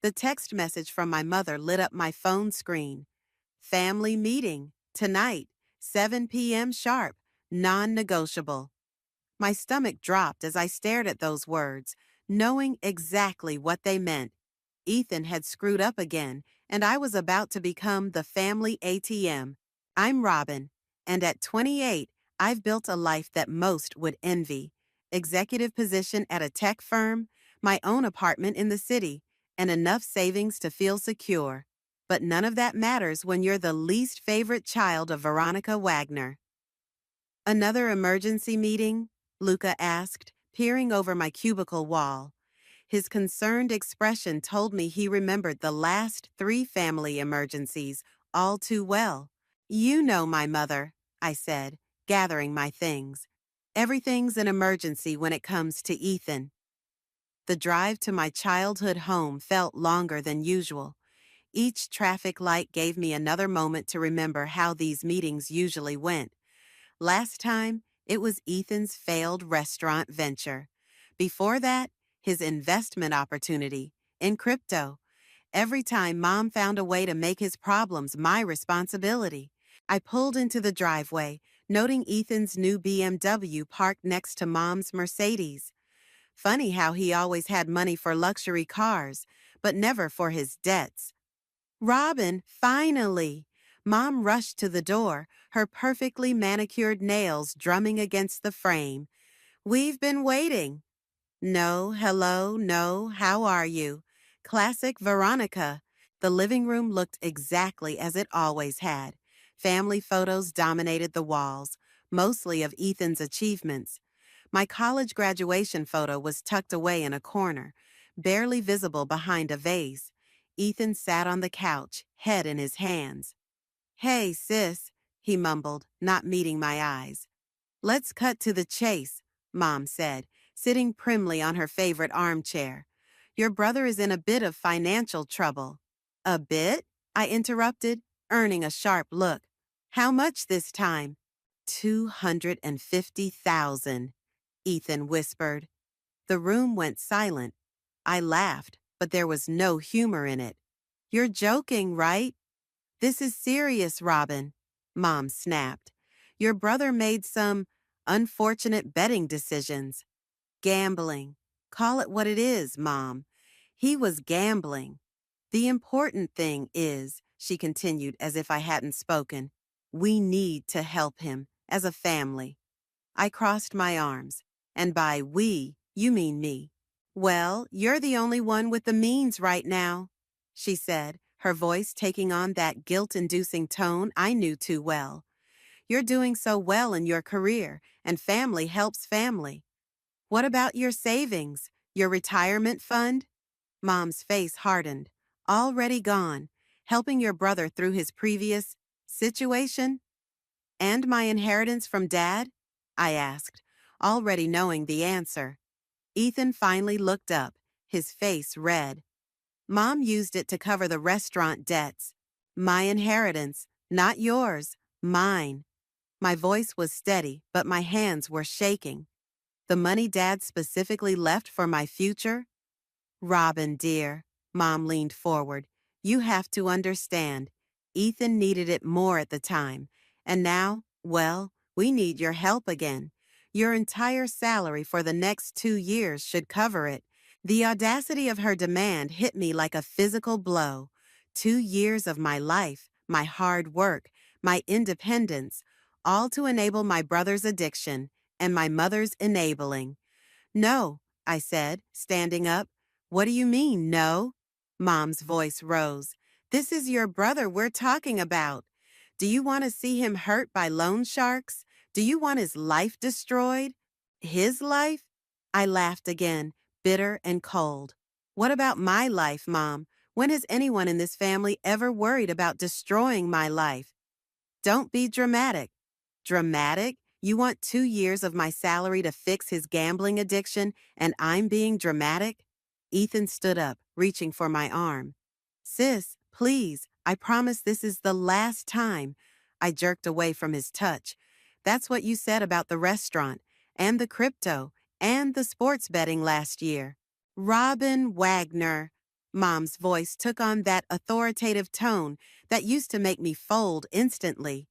The text message from my mother lit up my phone screen. Family meeting, tonight, 7 p.m. sharp, non-negotiable. My stomach dropped as I stared at those words, knowing exactly what they meant. Ethan had screwed up again, and I was about to become the family ATM. I'm Robin, and at 28, I've built a life that most would envy. Executive position at a tech firm, my own apartment in the city, and enough savings to feel secure. But none of that matters when you're the least favorite child of Veronica Wagner. Another emergency meeting? Luca asked, peering over my cubicle wall. His concerned expression told me he remembered the last 3 family emergencies all too well. You know my mother, I said, gathering my things. Everything's an emergency when it comes to Ethan. The drive to my childhood home felt longer than usual. Each traffic light gave me another moment to remember how these meetings usually went. Last time, it was Ethan's failed restaurant venture. Before that, his investment opportunity in crypto. Every time Mom found a way to make his problems my responsibility. I pulled into the driveway, noting Ethan's new BMW parked next to Mom's Mercedes. Funny how he always had money for luxury cars, but never for his debts. Robin, finally! Mom rushed to the door, her perfectly manicured nails drumming against the frame. We've been waiting. No, hello, no, how are you? Classic Veronica. The living room looked exactly as it always had. Family photos dominated the walls, mostly of Ethan's achievements. My college graduation photo was tucked away in a corner, barely visible behind a vase. Ethan sat on the couch, head in his hands. Hey, sis, he mumbled, not meeting my eyes. Let's cut to the chase, Mom said, sitting primly on her favorite armchair. Your brother is in a bit of financial trouble. A bit? I interrupted, earning a sharp look. How much this time? 250,000, Ethan whispered. The room went silent. I laughed, but there was no humor in it. You're joking, right? This is serious, Robin, Mom snapped. Your brother made some unfortunate betting decisions. Gambling. Call it what it is, Mom. He was gambling. The important thing is, she continued as if I hadn't spoken, we need to help him, as a family. I crossed my arms. And by we, you mean me. Well, you're the only one with the means right now, she said, her voice taking on that guilt-inducing tone I knew too well. You're doing so well in your career, and family helps family. What about your savings, your retirement fund? Mom's face hardened. Already gone, helping your brother through his previous situation? And my inheritance from Dad? I asked, already knowing the answer. Ethan finally looked up, his face red. Mom used it to cover the restaurant debts. My inheritance, not yours, mine. My voice was steady, but my hands were shaking. The money Dad specifically left for my future? Robin, dear, Mom leaned forward. You have to understand. Ethan needed it more at the time. And now, well, we need your help again. Your entire salary for the next 2 years should cover it. The audacity of her demand hit me like a physical blow. 2 years of my life, my hard work, my independence, all to enable my brother's addiction and my mother's enabling. No, I said, standing up. What do you mean, no? Mom's voice rose. This is your brother we're talking about. Do you want to see him hurt by loan sharks? Do you want his life destroyed? His life? I laughed again, bitter and cold. What about my life, Mom? When has anyone in this family ever worried about destroying my life? Don't be dramatic. Dramatic? You want 2 years of my salary to fix his gambling addiction, and I'm being dramatic? Ethan stood up, reaching for my arm. Sis, please, I promise this is the last time. I jerked away from his touch. That's what you said about the restaurant, and the crypto, and the sports betting last year. Robin Wagner. Mom's voice took on that authoritative tone that used to make me fold instantly.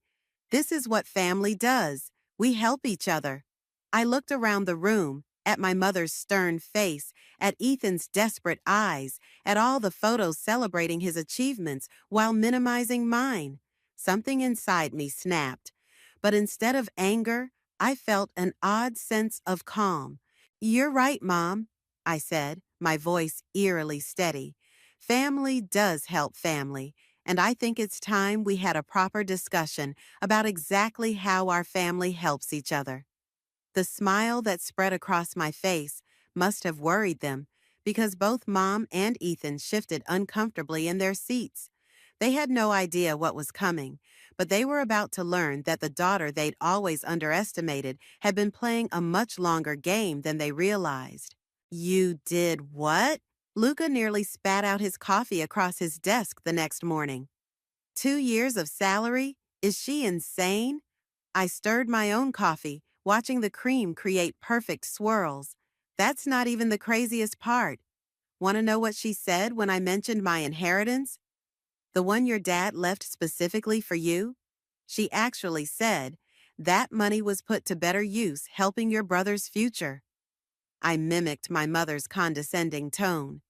This is what family does. We help each other. I looked around the room, at my mother's stern face, at Ethan's desperate eyes, at all the photos celebrating his achievements while minimizing mine. Something inside me snapped. But instead of anger, I felt an odd sense of calm. "You're right, Mom," I said, my voice eerily steady. Family does help family, and I think it's time we had a proper discussion about exactly how our family helps each other. The smile that spread across my face must have worried them because both Mom and Ethan shifted uncomfortably in their seats. They had no idea what was coming, but they were about to learn that the daughter they'd always underestimated had been playing a much longer game than they realized. "You did what?" Luca nearly spat out his coffee across his desk the next morning. "2 years of salary? Is she insane?" I stirred my own coffee, watching the cream create perfect swirls. That's not even the craziest part. Want to know what she said when I mentioned my inheritance? The one your dad left specifically for you? She actually said, "That money was put to better use helping your brother's future." I mimicked my mother's condescending tone.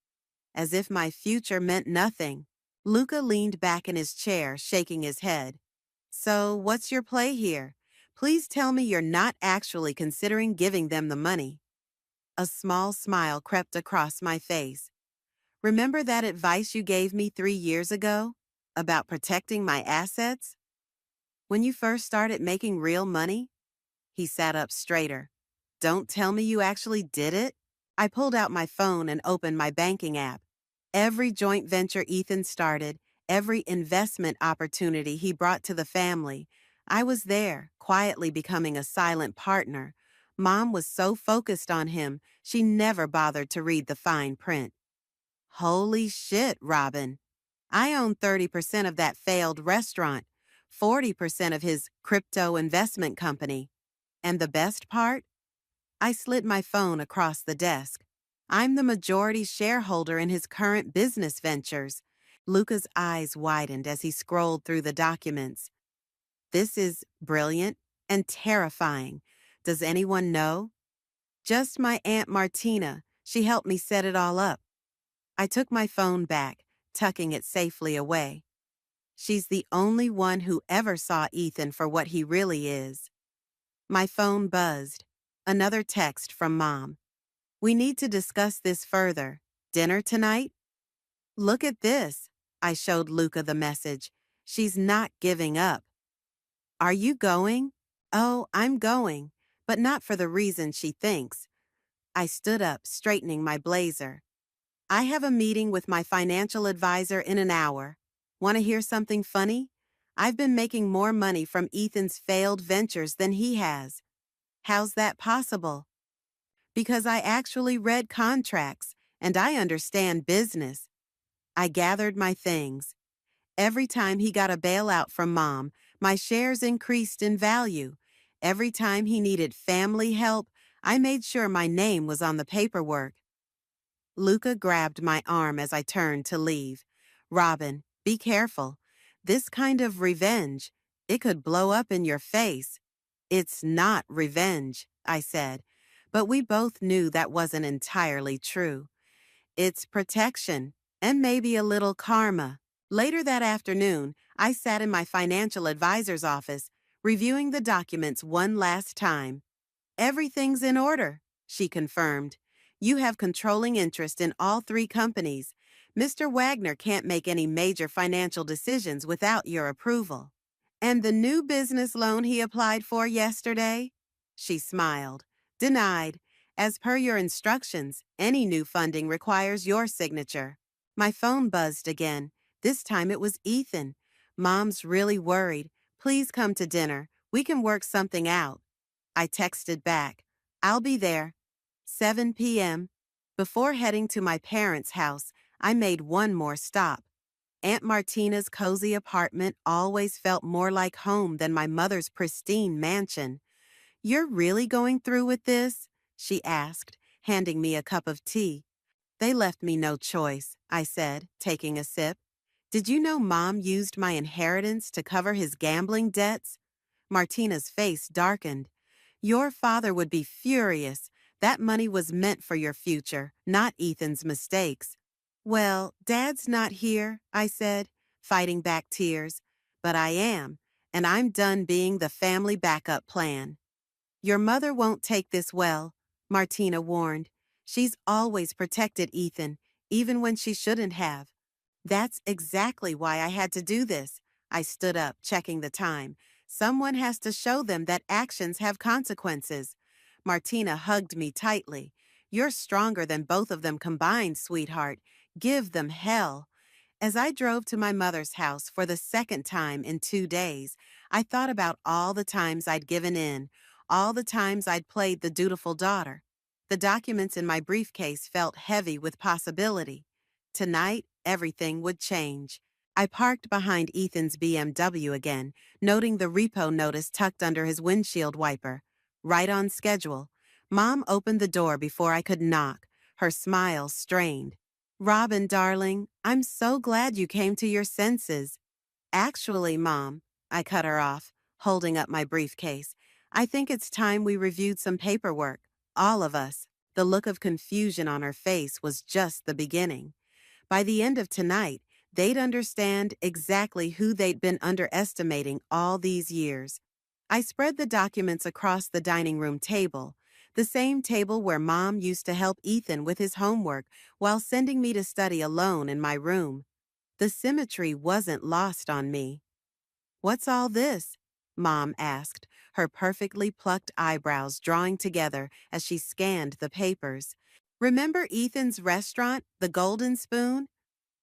As if my future meant nothing. Luca leaned back in his chair, shaking his head. "So, what's your play here? Please tell me you're not actually considering giving them the money." A small smile crept across my face. "Remember that advice you gave me 3 years ago? About protecting my assets? When you first started making real money?" He sat up straighter. "Don't tell me you actually did it?" I pulled out my phone and opened my banking app. Every joint venture Ethan started, every investment opportunity he brought to the family, I was there, quietly becoming a silent partner. Mom was so focused on him, she never bothered to read the fine print. Holy shit, Robin. I own 30% of that failed restaurant, 40% of his crypto investment company. And the best part? I slid my phone across the desk. I'm the majority shareholder in his current business ventures. Luca's eyes widened as he scrolled through the documents. "This is brilliant and terrifying. Does anyone know?" "Just my Aunt Martina. She helped me set it all up." I took my phone back, tucking it safely away. She's the only one who ever saw Ethan for what he really is. My phone buzzed. Another text from Mom. "We need to discuss this further. Dinner tonight?" "Look at this." I showed Luca the message. "She's not giving up." "Are you going?" "Oh, I'm going, but not for the reason she thinks." I stood up, straightening my blazer. "I have a meeting with my financial advisor in an hour. Want to hear something funny? I've been making more money from Ethan's failed ventures than he has." "How's that possible?" "Because I actually read contracts, and I understand business." I gathered my things. Every time he got a bailout from Mom, my shares increased in value. Every time he needed family help, I made sure my name was on the paperwork. Luca grabbed my arm as I turned to leave. "Robin, be careful. This kind of revenge, it could blow up in your face." "It's not revenge," I said, but we both knew that wasn't entirely true. "It's protection, and maybe a little karma." Later that afternoon, I sat in my financial advisor's office, reviewing the documents one last time. "Everything's in order," she confirmed. "You have controlling interest in all three companies. Mr. Wagner can't make any major financial decisions without your approval." "And the new business loan he applied for yesterday?" She smiled. "Denied. As per your instructions, any new funding requires your signature." My phone buzzed again. This time it was Ethan. "Mom's really worried. Please come to dinner. We can work something out." I texted back. "I'll be there. 7 p.m. Before heading to my parents' house, I made one more stop. Aunt Martina's cozy apartment always felt more like home than my mother's pristine mansion. "You're really going through with this?" she asked, handing me a cup of tea. They left me no choice, I said, taking a sip. Did you know Mom used my inheritance to cover his gambling debts? Martina's face darkened. Your father would be furious. That money was meant for your future, not Ethan's mistakes. Well, Dad's not here, I said, fighting back tears. But I am, and I'm done being the family backup plan. Your mother won't take this well, Martina warned. She's always protected Ethan, even when she shouldn't have. That's exactly why I had to do this. I stood up, checking the time. Someone has to show them that actions have consequences. Martina hugged me tightly. You're stronger than both of them combined, sweetheart. Give them hell. As I drove to my mother's house for the second time in 2 days, I thought about all the times I'd given in, all the times I'd played the dutiful daughter. The documents in my briefcase felt heavy with possibility. Tonight, everything would change. I parked behind Ethan's BMW again, noting the repo notice tucked under his windshield wiper. Right on schedule. Mom opened the door before I could knock, her smile strained. Robin, darling, I'm so glad you came to your senses. Actually, Mom, I cut her off, holding up my briefcase. I think it's time we reviewed some paperwork. All of us. The look of confusion on her face was just the beginning. By the end of tonight, they'd understand exactly who they'd been underestimating all these years. I spread the documents across the dining room table, the same table where Mom used to help Ethan with his homework while sending me to study alone in my room. The symmetry wasn't lost on me. What's all this? Mom asked, her perfectly plucked eyebrows drawing together as she scanned the papers. Remember Ethan's restaurant, the Golden Spoon?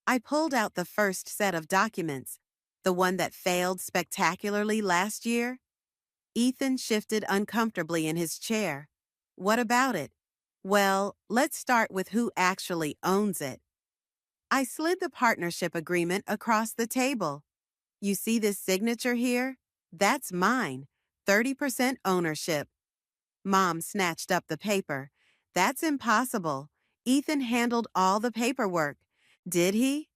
I pulled out the first set of documents, the one that failed spectacularly last year. Ethan shifted uncomfortably in his chair. What about it? Well, let's start with who actually owns it. I slid the partnership agreement across the table. You see this signature here? That's mine. 30% ownership. Mom snatched up the paper. That's impossible. Ethan handled all the paperwork. Did he?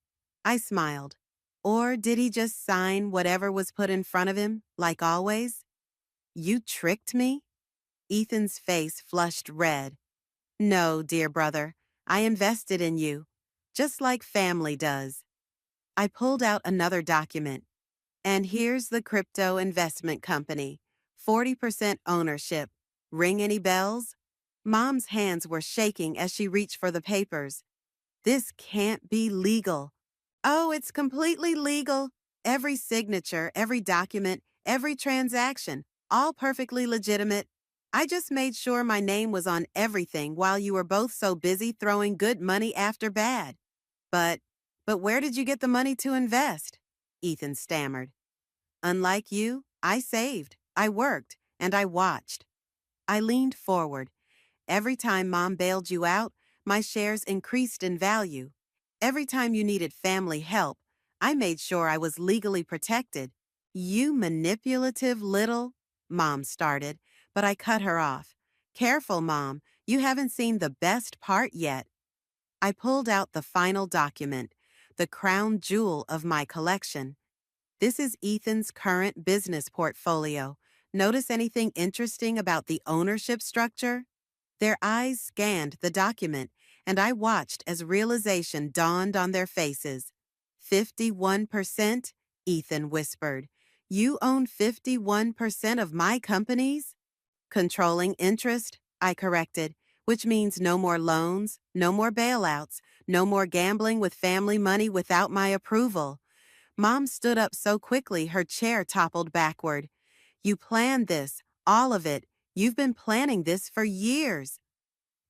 I smiled. Or did he just sign whatever was put in front of him, like always? You tricked me? Ethan's face flushed red. No, dear brother. I invested in you, just like family does. I pulled out another document. And here's the crypto investment company. 40% ownership. Ring any bells? Mom's hands were shaking as she reached for the papers. This can't be legal. Oh, it's completely legal. Every signature, every document, every transaction, all perfectly legitimate. I just made sure my name was on everything while you were both so busy throwing good money after bad. But, but where did you get the money to invest? Ethan stammered. Unlike you, I saved, I worked, and I watched. I leaned forward. Every time Mom bailed you out, my shares increased in value. Every time you needed family help, I made sure I was legally protected. You manipulative little, Mom started, but I cut her off. Careful, Mom, you haven't seen the best part yet. I pulled out the final document, the crown jewel of my collection. This is Ethan's current business portfolio. Notice anything interesting about the ownership structure? Their eyes scanned the document, and I watched as realization dawned on their faces. 51%? Ethan whispered. You own 51% of my companies? Controlling interest, I corrected, which means no more loans, no more bailouts, no more gambling with family money without my approval. Mom stood up so quickly her chair toppled backward. You planned this, all of it. You've been planning this for years.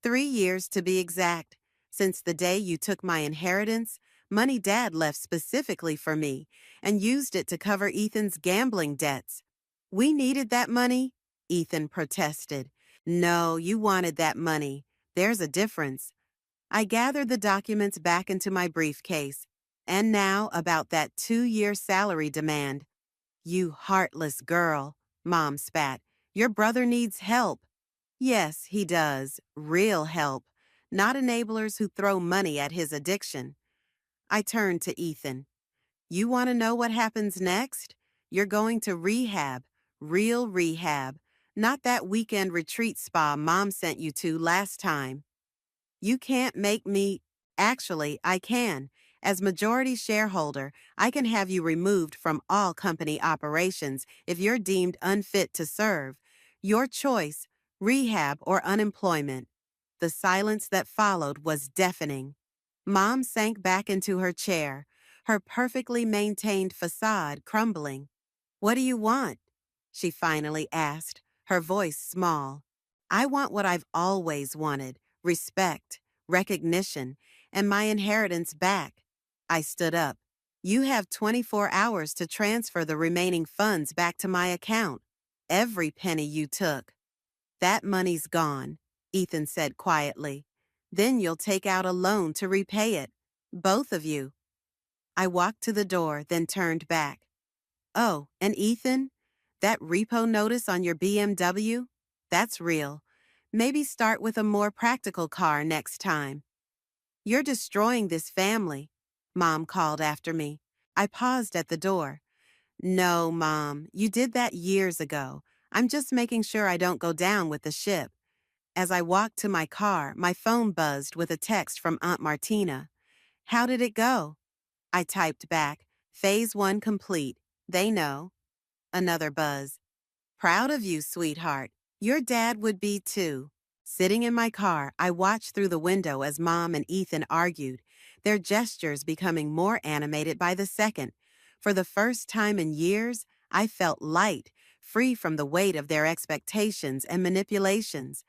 3 years to be exact. Since the day you took my inheritance, money Dad left specifically for me and used it to cover Ethan's gambling debts. We needed that money, Ethan protested. No, you wanted that money. There's a difference. I gathered the documents back into my briefcase. And now about that 2-year salary demand. You heartless girl, Mom spat. Your brother needs help. Yes, he does. Real help. not enablers who throw money at his addiction. I turned to Ethan. You want to know what happens next? You're going to rehab, real rehab, not that weekend retreat spa Mom sent you to last time. You can't make me. Actually, I can. As majority shareholder, I can have you removed from all company operations if you're deemed unfit to serve. Your choice, rehab or unemployment. The silence that followed was deafening. Mom sank back into her chair, her perfectly maintained facade crumbling. What do you want? She finally asked, her voice small. I want what I've always wanted, respect, recognition, and my inheritance back. I stood up. You have 24 hours to transfer the remaining funds back to my account. Every penny you took. That money's gone, Ethan said quietly. Then you'll take out a loan to repay it. Both of you. I walked to the door, then turned back. Oh, and Ethan? That repo notice on your BMW? That's real. Maybe start with a more practical car next time. You're destroying this family, Mom called after me. I paused at the door. No, Mom, you did that years ago. I'm just making sure I don't go down with the ship. As I walked to my car, my phone buzzed with a text from Aunt Martina. How did it go? I typed back, Phase 1 complete. They know. Another buzz. Proud of you, sweetheart. Your dad would be too. Sitting in my car, I watched through the window as Mom and Ethan argued, their gestures becoming more animated by the second. For the first time in years, I felt light, free from the weight of their expectations and manipulations.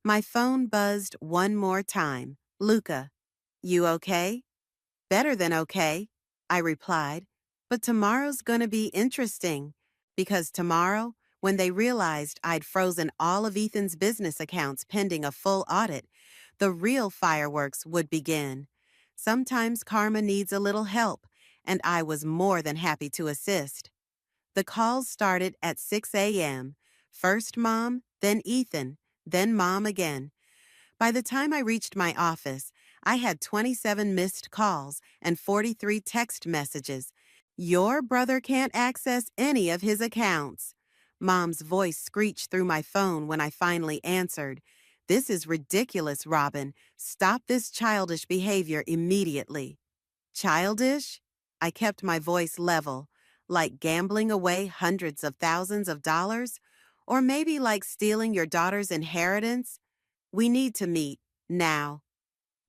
My phone buzzed one more time. Luca, you okay? Better than okay, I replied. But tomorrow's gonna be interesting. Because tomorrow, when they realized I'd frozen all of Ethan's business accounts pending a full audit, the real fireworks would begin. Sometimes karma needs a little help, and I was more than happy to assist. The calls started at 6 a.m. First Mom, then Ethan, then Mom again. By the time I reached my office, I had 27 missed calls and 43 text messages. Your brother can't access any of his accounts. Mom's voice screeched through my phone when I finally answered. This is ridiculous, Robin. Stop this childish behavior immediately. Childish? I kept my voice level, like gambling away hundreds of thousands of dollars? Or maybe like stealing your daughter's inheritance? We need to meet, now.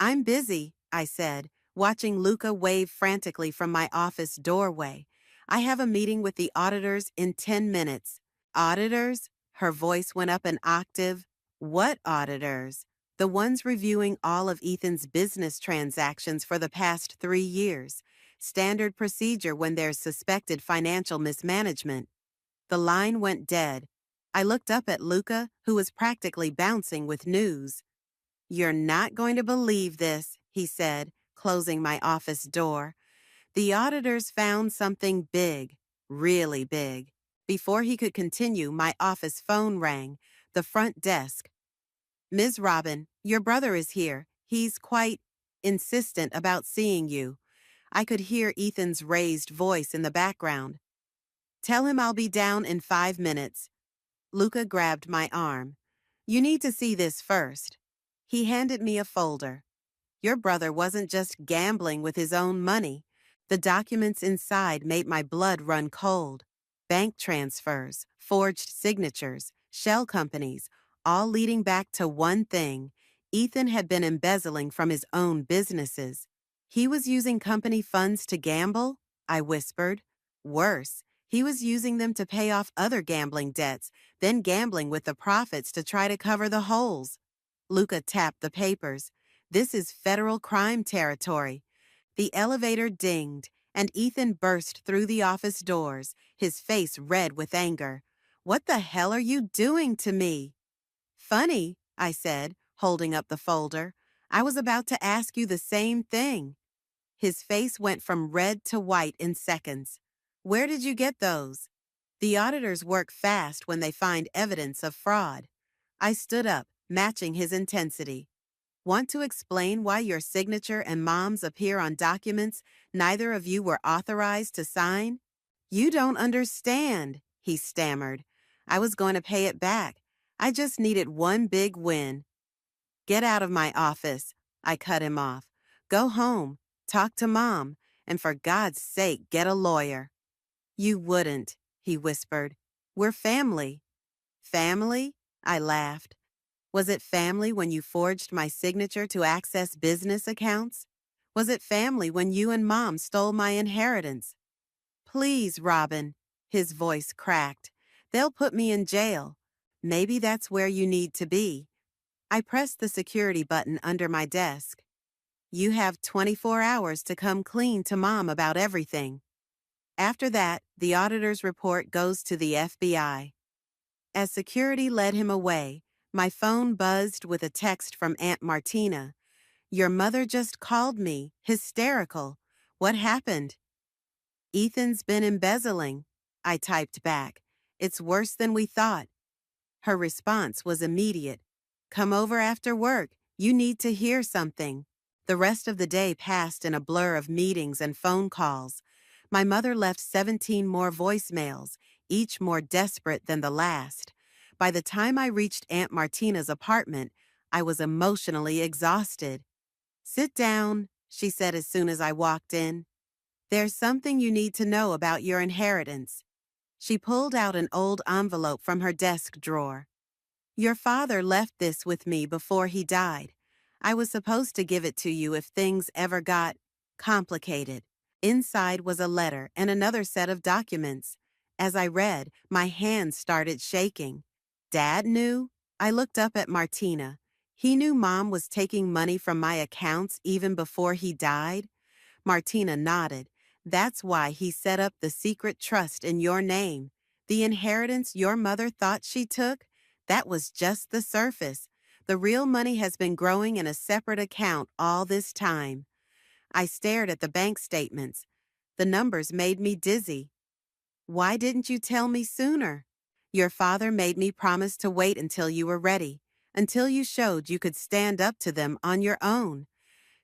I'm busy, I said, watching Luca wave frantically from my office doorway. I have a meeting with the auditors in 10 minutes. Auditors? Her voice went up an octave. What auditors? The ones reviewing all of Ethan's business transactions for the past 3 years. Standard procedure when there's suspected financial mismanagement. The line went dead. I looked up at Luca, who was practically bouncing with news. You're not going to believe this, he said, closing my office door. The auditors found something big, really big. Before he could continue, my office phone rang, the front desk. Ms. Robin, your brother is here. He's quite insistent about seeing you. I could hear Ethan's raised voice in the background. Tell him I'll be down in 5 minutes. Luca grabbed my arm. You need to see this first. He handed me a folder. Your brother wasn't just gambling with his own money. The documents inside made my blood run cold. Bank transfers, forged signatures, shell companies, all leading back to one thing. Ethan had been embezzling from his own businesses. He was using company funds to gamble? I whispered. Worse, he was using them to pay off other gambling debts, then gambling with the profits to try to cover the holes. Luca tapped the papers. This is federal crime territory. The elevator dinged, and Ethan burst through the office doors, his face red with anger. What the hell are you doing to me? Funny, I said, holding up the folder. I was about to ask you the same thing. His face went from red to white in seconds. Where did you get those? The auditors work fast when they find evidence of fraud. I stood up, matching his intensity. Want to explain why your signature and mom's appear on documents neither of you were authorized to sign? You don't understand, he stammered. I was going to pay it back. I just needed one big win. Get out of my office, I cut him off. Go home, talk to mom, and for God's sake, get a lawyer. You wouldn't, he whispered. We're family. Family? I laughed. Was it family when you forged my signature to access business accounts? Was it family when you and Mom stole my inheritance? Please, Robin, his voice cracked. They'll put me in jail. Maybe that's where you need to be. I pressed the security button under my desk. You have 24 hours to come clean to Mom about everything. After that, the auditor's report goes to the FBI. As security led him away, my phone buzzed with a text from Aunt Martina. Your mother just called me, hysterical. What happened? Ethan's been embezzling, I typed back. It's worse than we thought. Her response was immediate. Come over after work. You need to hear something. The rest of the day passed in a blur of meetings and phone calls. My mother left 17 more voicemails, each more desperate than the last. By the time I reached Aunt Martina's apartment, I was emotionally exhausted. Sit down, she said as soon as I walked in. There's something you need to know about your inheritance. She pulled out an old envelope from her desk drawer. Your father left this with me before he died. I was supposed to give it to you if things ever got complicated. Inside was a letter and another set of documents. As I read, my hands started shaking. Dad knew? I looked up at Martina. He knew Mom was taking money from my accounts even before he died? Martina nodded. That's why he set up the secret trust in your name. The inheritance your mother thought she took? That was just the surface. The real money has been growing in a separate account all this time. I stared at the bank statements. The numbers made me dizzy. Why didn't you tell me sooner? Your father made me promise to wait until you were ready, until you showed you could stand up to them on your own.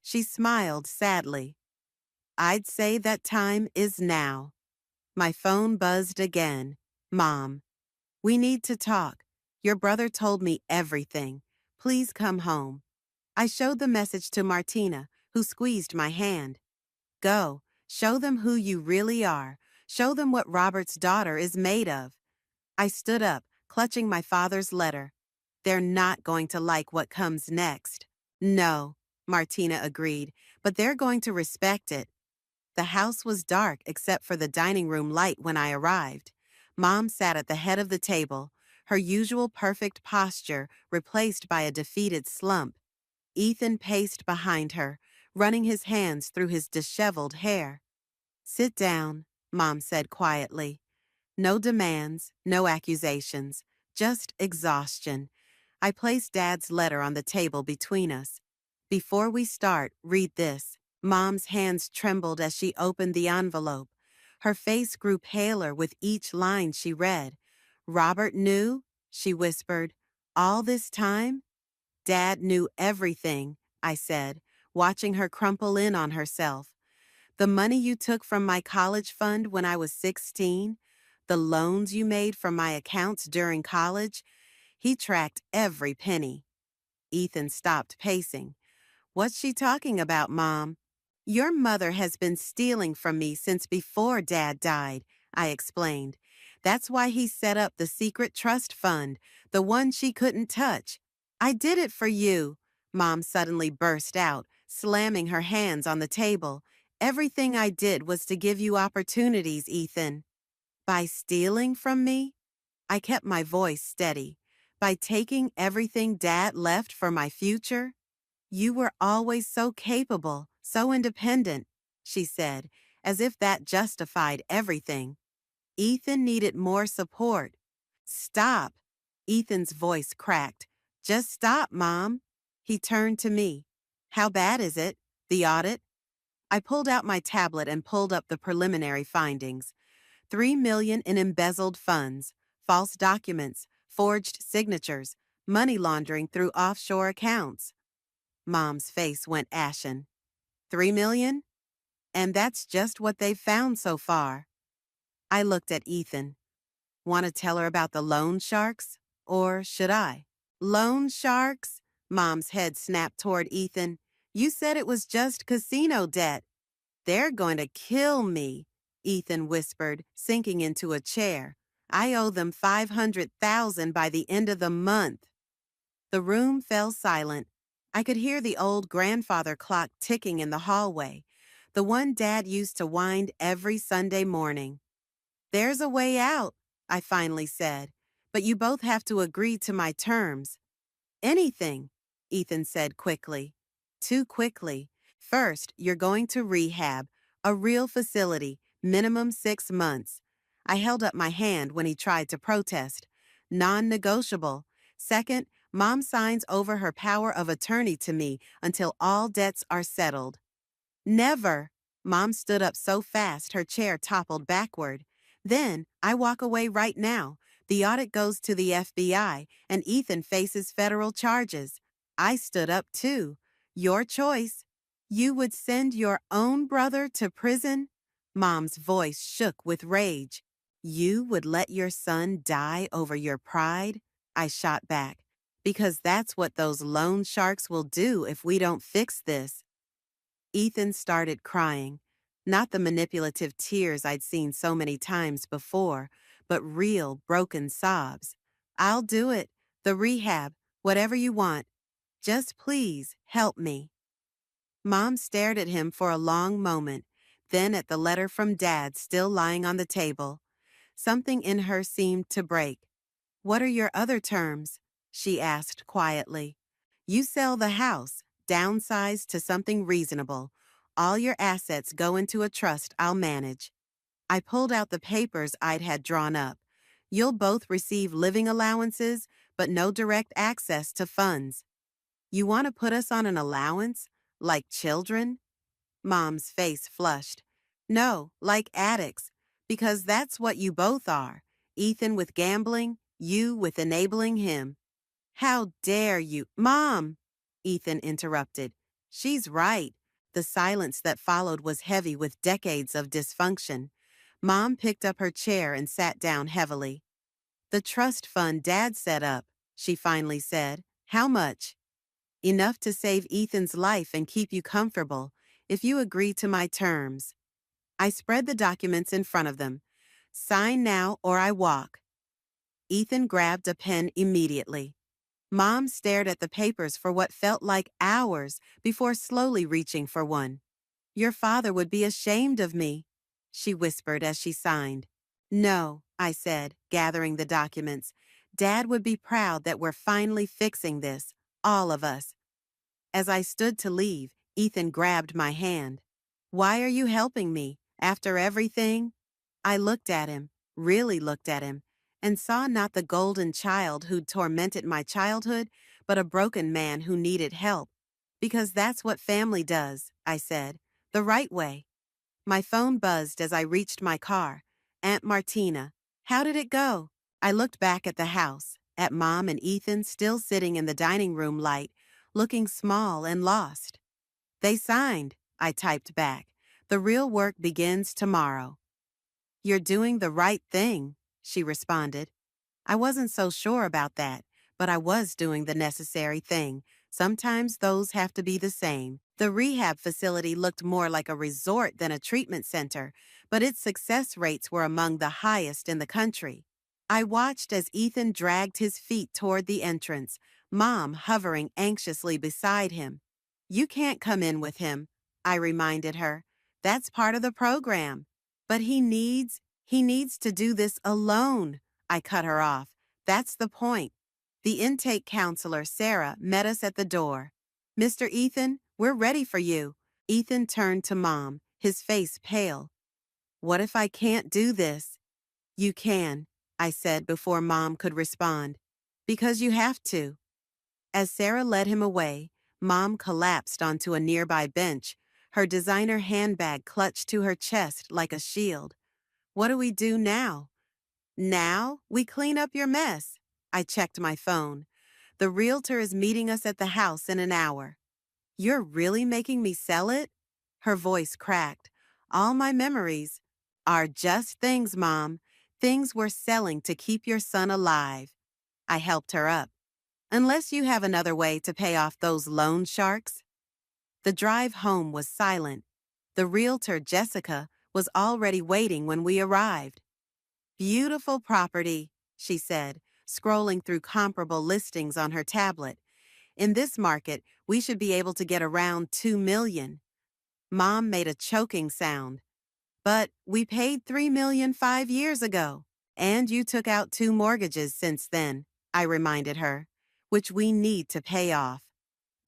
She smiled sadly. I'd say that time is now. My phone buzzed again. Mom. We need to talk. Your brother told me everything. Please come home. I showed the message to Martina, who squeezed my hand. Go. Show them who you really are. Show them what Robert's daughter is made of. I stood up, clutching my father's letter. They're not going to like what comes next. No, Martina agreed, but they're going to respect it. The house was dark except for the dining room light when I arrived. Mom sat at the head of the table, her usual perfect posture replaced by a defeated slump. Ethan paced behind her, running his hands through his disheveled hair. Sit down, Mom said quietly. No demands, no accusations, just exhaustion. I placed Dad's letter on the table between us. Before we start, read this. Mom's hands trembled as she opened the envelope. Her face grew paler with each line she read. Robert knew, she whispered. All this time? Dad knew everything, I said, watching her crumple in on herself. The money you took from my college fund when I was 16, the loans you made from my accounts during college, he tracked every penny. Ethan stopped pacing. What's she talking about, Mom? Your mother has been stealing from me since before Dad died, I explained. That's why he set up the secret trust fund, the one she couldn't touch. I did it for you, Mom suddenly burst out, slamming her hands on the table. Everything I did was to give you opportunities, Ethan. By stealing from me? I kept my voice steady. By taking everything Dad left for my future? You were always so capable, so independent, she said, as if that justified everything. Ethan needed more support. Stop. Ethan's voice cracked. Just stop, Mom. He turned to me. How bad is it? The audit? I pulled out my tablet and pulled up the preliminary findings. $3 million in embezzled funds, false documents, forged signatures, money laundering through offshore accounts. Mom's face went ashen. 3 million? And that's just what they've found so far. I looked at Ethan. Want to tell her about the loan sharks? Or should I? Loan sharks? Mom's head snapped toward Ethan. You said it was just casino debt. They're going to kill me, Ethan whispered, sinking into a chair. I owe them $500,000 by the end of the month. The room fell silent. I could hear the old grandfather clock ticking in the hallway, the one Dad used to wind every Sunday morning. There's a way out, I finally said, but you both have to agree to my terms. Anything, Ethan said quickly. Too quickly. First, you're going to rehab, a real facility, minimum 6 months. I held up my hand when he tried to protest. Non-negotiable. Second, Mom signs over her power of attorney to me until all debts are settled. Never. Mom stood up so fast her chair toppled backward. Then, I walk away right now. The audit goes to the FBI, and Ethan faces federal charges. I stood up too. Your choice. You would send your own brother to prison? Mom's voice shook with rage. You would let your son die over your pride? I shot back. Because that's what those loan sharks will do if we don't fix this. Ethan started crying. Not the manipulative tears I'd seen so many times before, but real, broken sobs. I'll do it. The rehab. Whatever you want. Just please help me. Mom stared at him for a long moment, then at the letter from Dad still lying on the table. Something in her seemed to break. What are your other terms? She asked quietly. You sell the house, downsize to something reasonable. All your assets go into a trust I'll manage. I pulled out the papers I'd had drawn up. You'll both receive living allowances, but no direct access to funds. You want to put us on an allowance? Like children? Mom's face flushed. No, like addicts, because that's what you both are. Ethan with gambling, you with enabling him. How dare you? Mom! Ethan interrupted. She's right. The silence that followed was heavy with decades of dysfunction. Mom picked up her chair and sat down heavily. The trust fund Dad set up, she finally said. How much? Enough to save Ethan's life and keep you comfortable, if you agree to my terms. I spread the documents in front of them. Sign now or I walk. Ethan grabbed a pen immediately. Mom stared at the papers for what felt like hours before slowly reaching for one. Your father would be ashamed of me, she whispered as she signed. No, I said, gathering the documents. Dad would be proud that we're finally fixing this, all of us. As I stood to leave, Ethan grabbed my hand. Why are you helping me? After everything? I looked at him, really looked at him, and saw not the golden child who'd tormented my childhood, but a broken man who needed help. Because that's what family does, I said, the right way. My phone buzzed as I reached my car. Aunt Martina. How did it go? I looked back at the house, at Mom and Ethan still sitting in the dining room light, looking small and lost. They signed, I typed back. The real work begins tomorrow. You're doing the right thing, she responded. I wasn't so sure about that, but I was doing the necessary thing. Sometimes those have to be the same. The rehab facility looked more like a resort than a treatment center, but its success rates were among the highest in the country. I watched as Ethan dragged his feet toward the entrance, Mom hovering anxiously beside him. You can't come in with him, I reminded her. That's part of the program. But he needs to do this alone. I cut her off. That's the point. The intake counselor, Sarah, met us at the door. Mr. Ethan, we're ready for you. Ethan turned to Mom, his face pale. What if I can't do this? You can, I said before Mom could respond. Because you have to. As Sarah led him away, Mom collapsed onto a nearby bench, her designer handbag clutched to her chest like a shield. What do we do now? Now, we clean up your mess. I checked my phone. The realtor is meeting us at the house in an hour. You're really making me sell it? Her voice cracked. All my memories are just things, Mom. Things we're selling to keep your son alive. I helped her up. Unless you have another way to pay off those loan sharks. The drive home was silent. The realtor, Jessica, was already waiting when we arrived. Beautiful property, she said, scrolling through comparable listings on her tablet. In this market, we should be able to get around 2 million. Mom made a choking sound. But we paid 3 million 5 years ago. And you took out 2 mortgages since then, I reminded her, which we need to pay off.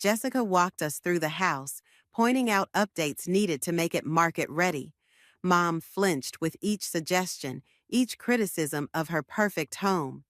Jessica walked us through the house, pointing out updates needed to make it market ready. Mom flinched with each suggestion, each criticism of her perfect home.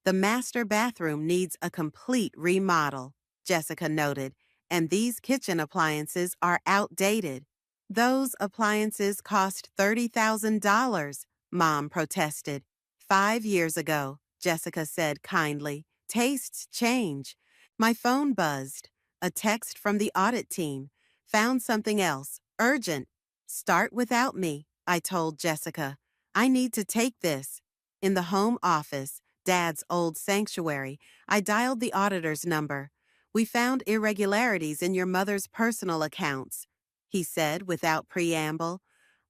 The master bathroom needs a complete remodel, Jessica noted, and these kitchen appliances are outdated. Those appliances cost $30,000, Mom protested. 5 years ago, Jessica said kindly. Tastes change. My phone buzzed. A text from the audit team. Found something else. Urgent. Start without me, I told Jessica. I need to take this. In the home office, Dad's old sanctuary, I dialed the auditor's number. We found irregularities in your mother's personal accounts, he said without preamble.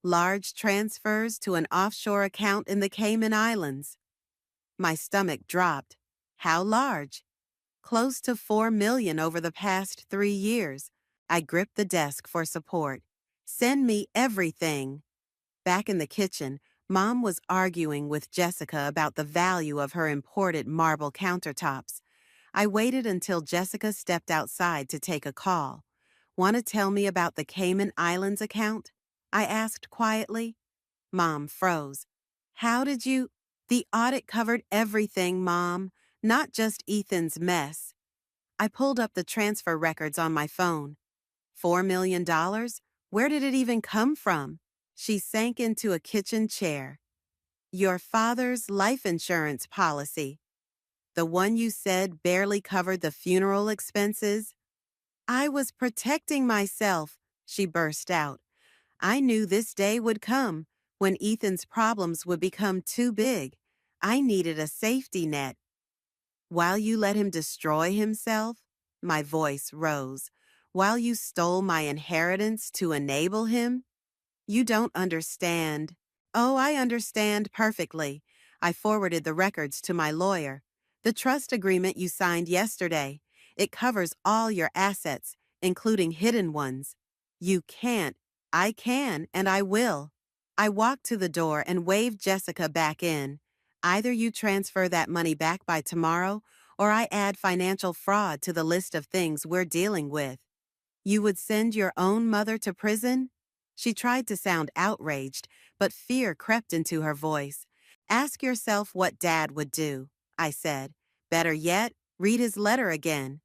Large transfers to an offshore account in the Cayman Islands. My stomach dropped. How large? Close to 4 million over the past 3 years. I gripped the desk for support. Send me everything. Back in the kitchen, Mom was arguing with Jessica about the value of her imported marble countertops. I waited until Jessica stepped outside to take a call. Want to tell me about the Cayman Islands account? I asked quietly. Mom froze. How did you? The audit covered everything, Mom, not just Ethan's mess. I pulled up the transfer records on my phone. $4 million? Where did it even come from? She sank into a kitchen chair. Your father's life insurance policy. The one you said barely covered the funeral expenses? I was protecting myself, she burst out. I knew this day would come, when Ethan's problems would become too big. I needed a safety net. While you let him destroy himself, my voice rose. While you stole my inheritance to enable him? You don't understand. Oh, I understand perfectly. I forwarded the records to my lawyer. The trust agreement you signed yesterday. It covers all your assets, including hidden ones. You can't. I can, and I will. I walked to the door and waved Jessica back in. Either you transfer that money back by tomorrow, or I add financial fraud to the list of things we're dealing with. You would send your own mother to prison? She tried to sound outraged, but fear crept into her voice. Ask yourself what Dad would do, I said. Better yet, read his letter again.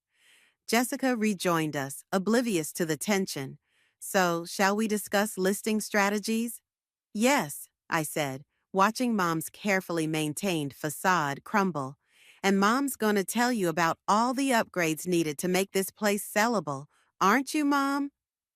Jessica rejoined us, oblivious to the tension. So, shall we discuss listing strategies? Yes, I said, watching Mom's carefully maintained facade crumble. And Mom's going to tell you about all the upgrades needed to make this place sellable. Aren't you, Mom?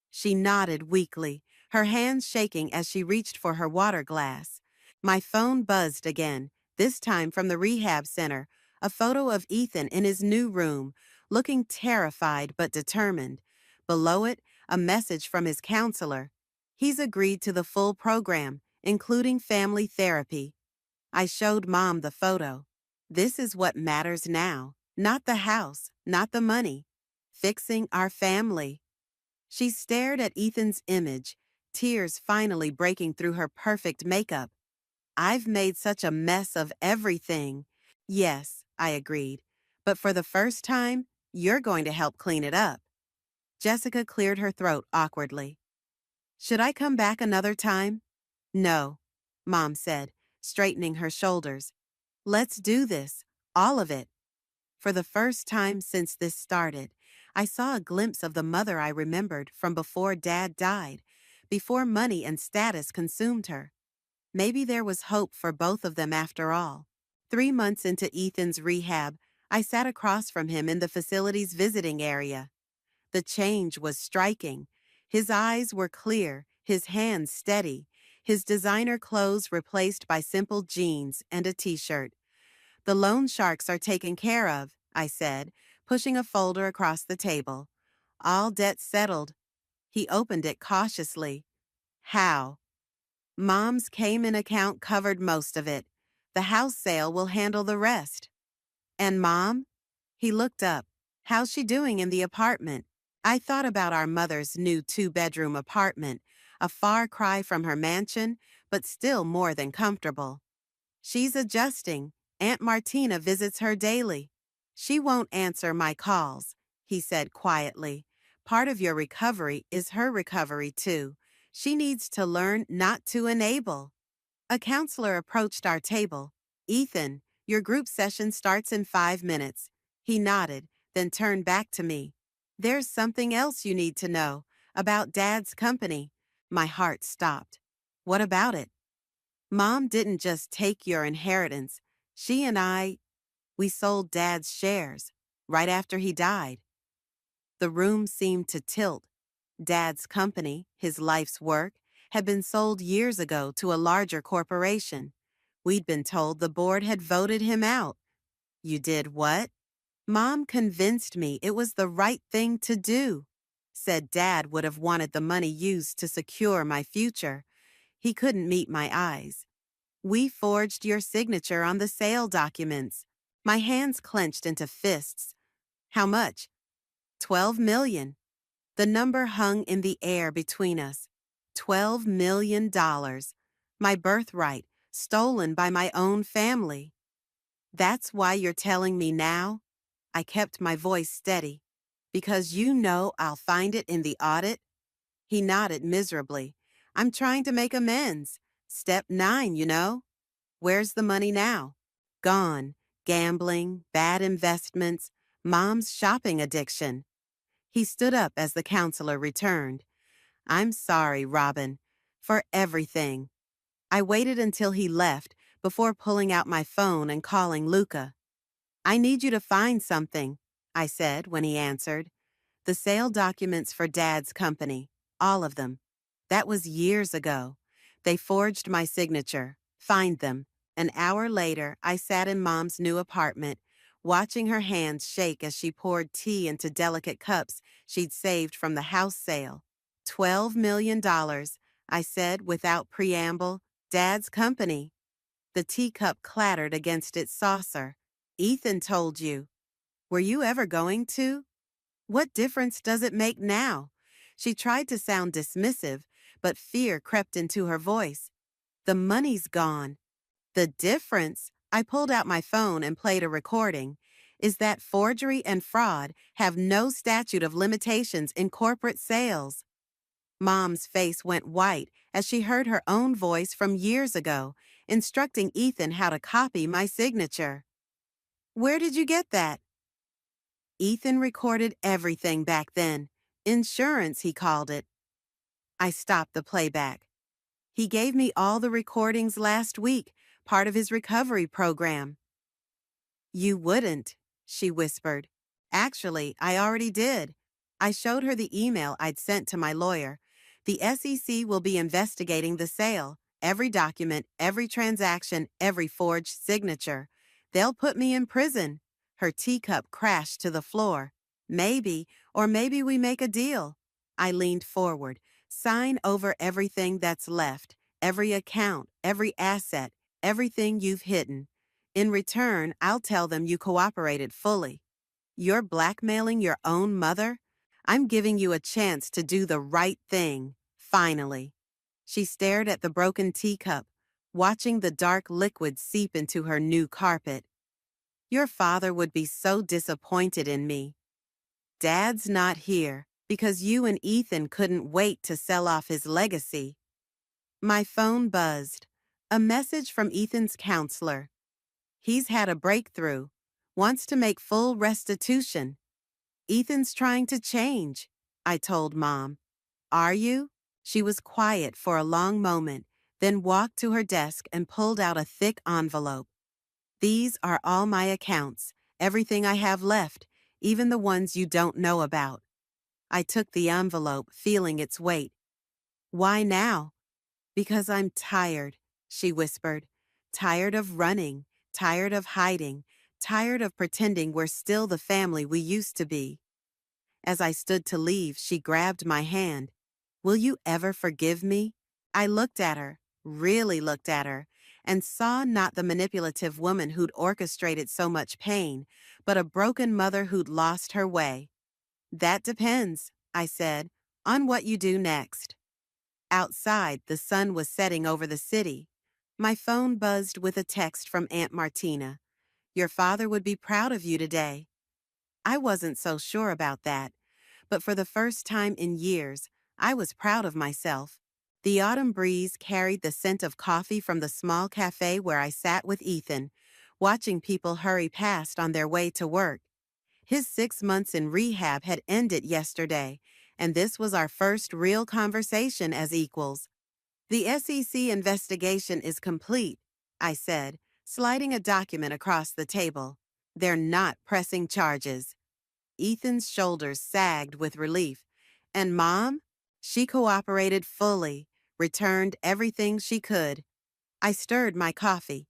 She nodded weakly, her hands shaking as she reached for her water glass. My phone buzzed again, this time from the rehab center, a photo of Ethan in his new room, looking terrified but determined. Below it, a message from his counselor. He's agreed to the full program, including family therapy. I showed Mom the photo. This is what matters now, not the house, not the money. Fixing our family. She stared at Ethan's image, tears finally breaking through her perfect makeup. I've made such a mess of everything. Yes, I agreed. But for the first time, you're going to help clean it up. Jessica cleared her throat awkwardly. Should I come back another time? No, Mom said, straightening her shoulders. Let's do this, all of it. For the first time since this started, I saw a glimpse of the mother I remembered from before Dad died, before money and status consumed her. Maybe there was hope for both of them after all. 3 months into Ethan's rehab, I sat across from him in the facility's visiting area. The change was striking. His eyes were clear, his hands steady, his designer clothes replaced by simple jeans and a t-shirt. "The loan sharks are taken care of," I said, pushing a folder across the table. "All debts settled." He opened it cautiously. "How?" "Mom's Cayman account covered most of it. The house sale will handle the rest." "And Mom?" He looked up. "How's she doing in the apartment?" I thought about our mother's new two-bedroom apartment, a far cry from her mansion, but still more than comfortable. "She's adjusting. Aunt Martina visits her daily." "She won't answer my calls," he said quietly. "Part of your recovery is her recovery too. She needs to learn not to enable." A counselor approached our table. "Ethan, your group session starts in 5 minutes." He nodded, then turned back to me. "There's something else you need to know about Dad's company." My heart stopped. "What about it?" "Mom didn't just take your inheritance. She and we sold Dad's shares right after he died." The room seemed to tilt. Dad's company, his life's work, had been sold years ago to a larger corporation. We'd been told the board had voted him out. "You did what?" "Mom convinced me it was the right thing to do. Said Dad would have wanted the money used to secure my future." He couldn't meet my eyes. "We forged your signature on the sale documents." My hands clenched into fists. "How much?" 12 million. The number hung in the air between us. $12 million. My birthright, stolen by my own family. "That's why you're telling me now?" I kept my voice steady. "Because you know I'll find it in the audit?" He nodded miserably. "I'm trying to make amends. Step 9, you know." "Where's the money now?" "Gone. Gambling, bad investments, Mom's shopping addiction." He stood up as the counselor returned. "I'm sorry, Robin, for everything." I waited until he left before pulling out my phone and calling Luca. "I need you to find something," I said when he answered. "The sale documents for Dad's company. All of them. That was years ago. They forged my signature. Find them." An hour later, I sat in Mom's new apartment, watching her hands shake as she poured tea into delicate cups she'd saved from the house sale. $12 million, I said without preamble. "Dad's company." The teacup clattered against its saucer. "Ethan told you." "Were you ever going to?" "What difference does it make now?" She tried to sound dismissive, but fear crept into her voice. "The money's gone." "The difference," I pulled out my phone and played a recording, "is that forgery and fraud have no statute of limitations in corporate sales." Mom's face went white as she heard her own voice from years ago, instructing Ethan how to copy my signature. "Where did you get that?" "Ethan recorded everything back then. Insurance, he called it." I stopped the playback. "He gave me all the recordings last week, part of his recovery program." "You wouldn't," she whispered. "Actually, I already did." I showed her the email I'd sent to my lawyer. "The SEC will be investigating the sale, every document, every transaction, every forged signature. They'll put me in prison." Her teacup crashed to the floor. "Maybe, or maybe we make a deal." I leaned forward. "Sign over everything that's left, every account, every asset, everything you've hidden. In return, I'll tell them you cooperated fully." "You're blackmailing your own mother?" "I'm giving you a chance to do the right thing, finally." She stared at the broken teacup, watching the dark liquid seep into her new carpet. "Your father would be so disappointed in me." "Dad's not here because you and Ethan couldn't wait to sell off his legacy." My phone buzzed. A message from Ethan's counselor. "He's had a breakthrough. Wants to make full restitution." "Ethan's trying to change," I told Mom. "Are you?" She was quiet for a long moment, then walked to her desk and pulled out a thick envelope. "These are all my accounts, everything I have left, even the ones you don't know about." I took the envelope, feeling its weight. Why now? Because I'm tired, she whispered. Tired of running, tired of hiding, tired of pretending we're still the family we used to be. As I stood to leave, she grabbed my hand. Will you ever forgive me? I looked at her, really looked at her, and saw not the manipulative woman who'd orchestrated so much pain, but a broken mother who'd lost her way. That depends, I said, on what you do next. Outside, the sun was setting over the city. My phone buzzed with a text from Aunt Martina. Your father would be proud of you today. I wasn't so sure about that, but for the first time in years, I was proud of myself. The autumn breeze carried the scent of coffee from the small cafe where I sat with Ethan, watching people hurry past on their way to work. His 6 months in rehab had ended yesterday, and this was our first real conversation as equals. The SEC investigation is complete, I said, sliding a document across the table. They're not pressing charges. Ethan's shoulders sagged with relief. And Mom? She cooperated fully, returned everything she could. I stirred my coffee.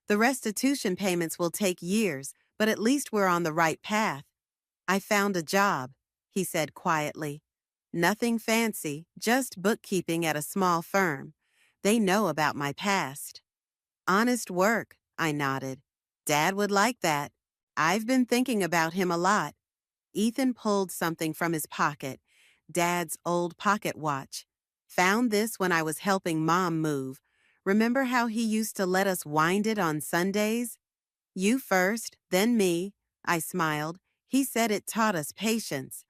The restitution payments will take years, but at least we're on the right path. I found a job, he said quietly. Nothing fancy, just bookkeeping at a small firm. They know about my past. Honest work, I nodded. Dad would like that. I've been thinking about him a lot. Ethan pulled something from his pocket, Dad's old pocket watch. Found this when I was helping Mom move. Remember how he used to let us wind it on Sundays? You first, then me, I smiled. He said it taught us patience.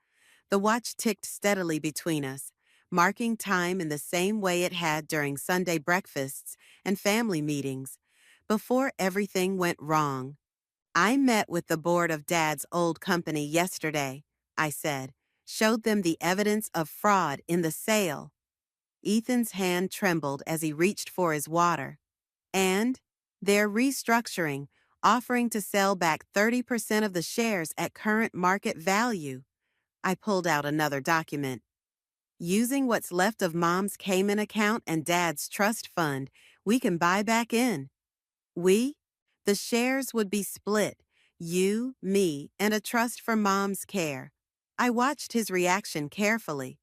The watch ticked steadily between us, marking time in the same way it had during Sunday breakfasts and family meetings, before everything went wrong. I met with the board of Dad's old company yesterday, I said, showed them the evidence of fraud in the sale. Ethan's hand trembled as he reached for his water. And they're restructuring, offering to sell back 30% of the shares at current market value. I pulled out another document. Using what's left of Mom's Cayman account and Dad's trust fund, we can buy back in. We? The shares would be split. You, me, and a trust for Mom's care. I watched his reaction carefully.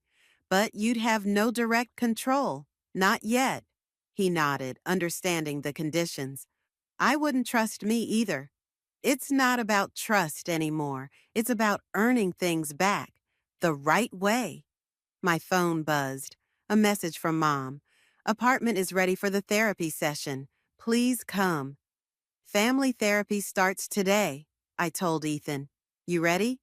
But you'd have no direct control. Not yet. He nodded, understanding the conditions. I wouldn't trust me either. It's not about trust anymore. It's about earning things back. The right way. My phone buzzed. A message from Mom. Apartment is ready for the therapy session. Please come. Family therapy starts today, I told Ethan. You ready?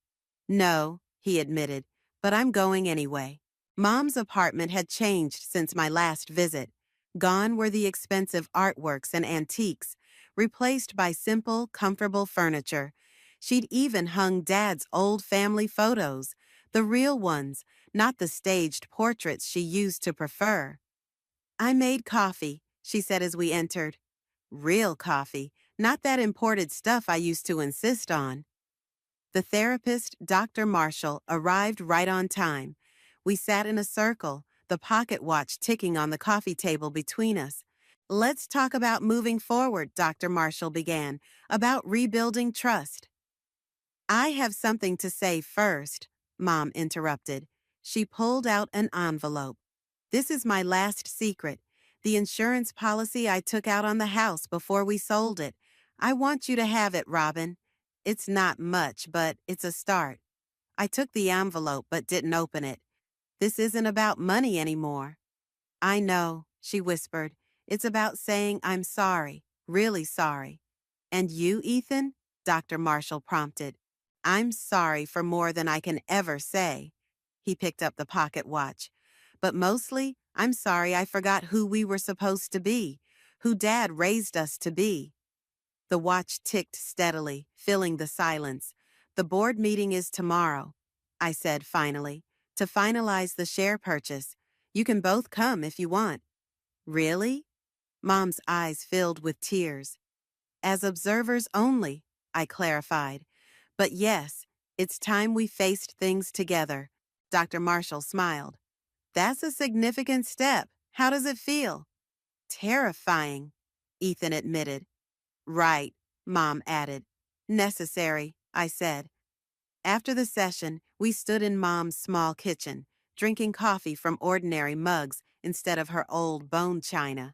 No, he admitted, but I'm going anyway. Mom's apartment had changed since my last visit. Gone were the expensive artworks and antiques, replaced by simple, comfortable furniture. She'd even hung Dad's old family photos, the real ones, not the staged portraits she used to prefer. I made coffee, she said as we entered. Real coffee, not that imported stuff I used to insist on. The therapist, Dr. Marshall, arrived right on time. We sat in a circle, the pocket watch ticking on the coffee table between us. Let's talk about moving forward, Dr. Marshall began, about rebuilding trust. I have something to say first, Mom interrupted. She pulled out an envelope. This is my last secret, the insurance policy I took out on the house before we sold it. I want you to have it, Robin. It's not much, but it's a start. I took the envelope but didn't open it. This isn't about money anymore. I know, she whispered. It's about saying I'm sorry, really sorry. And you, Ethan? Dr. Marshall prompted. I'm sorry for more than I can ever say. He picked up the pocket watch. But mostly, I'm sorry I forgot who we were supposed to be, who Dad raised us to be. The watch ticked steadily, filling the silence. The board meeting is tomorrow, I said finally, to finalize the share purchase. You can both come if you want. Really? Mom's eyes filled with tears. As observers only, I clarified. But yes, it's time we faced things together. Dr. Marshall smiled. That's a significant step. How does it feel? Terrifying, Ethan admitted. Right, Mom added. Necessary, I said. After the session, we stood in Mom's small kitchen, drinking coffee from ordinary mugs instead of her old bone china.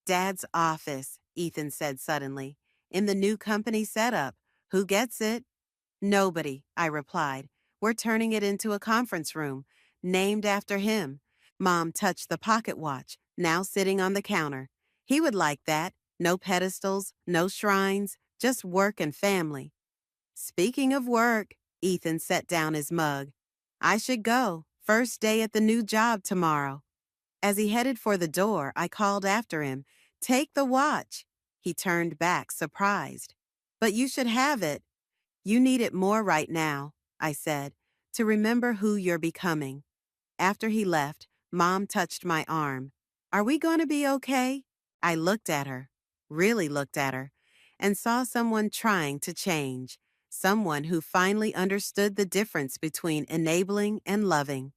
Dad's office, Ethan said suddenly. In the new company setup. Who gets it? Nobody, I replied. We're turning it into a conference room, named after him. Mom touched the pocket watch, now sitting on the counter. He would like that. No pedestals, no shrines, just work and family. Speaking of work, Ethan set down his mug. I should go. First day at the new job tomorrow. As he headed for the door, I called after him, Take the watch. He turned back, surprised. But you should have it. You need it more right now, I said, to remember who you're becoming. After he left, Mom touched my arm. Are we going to be okay? I looked at her, really looked at her, and saw someone trying to change, someone who finally understood the difference between enabling and loving.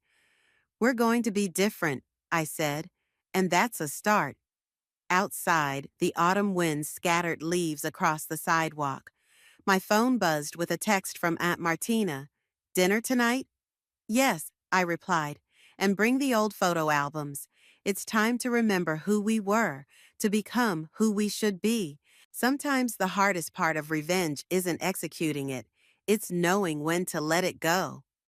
We're going to be different, I said, and that's a start. Outside, the autumn wind scattered leaves across the sidewalk. My phone buzzed with a text from Aunt Martina. Dinner tonight? Yes, I replied, and bring the old photo albums. It's time to remember who we were, to become who we should be. Sometimes the hardest part of revenge isn't executing it, it's knowing when to let it go.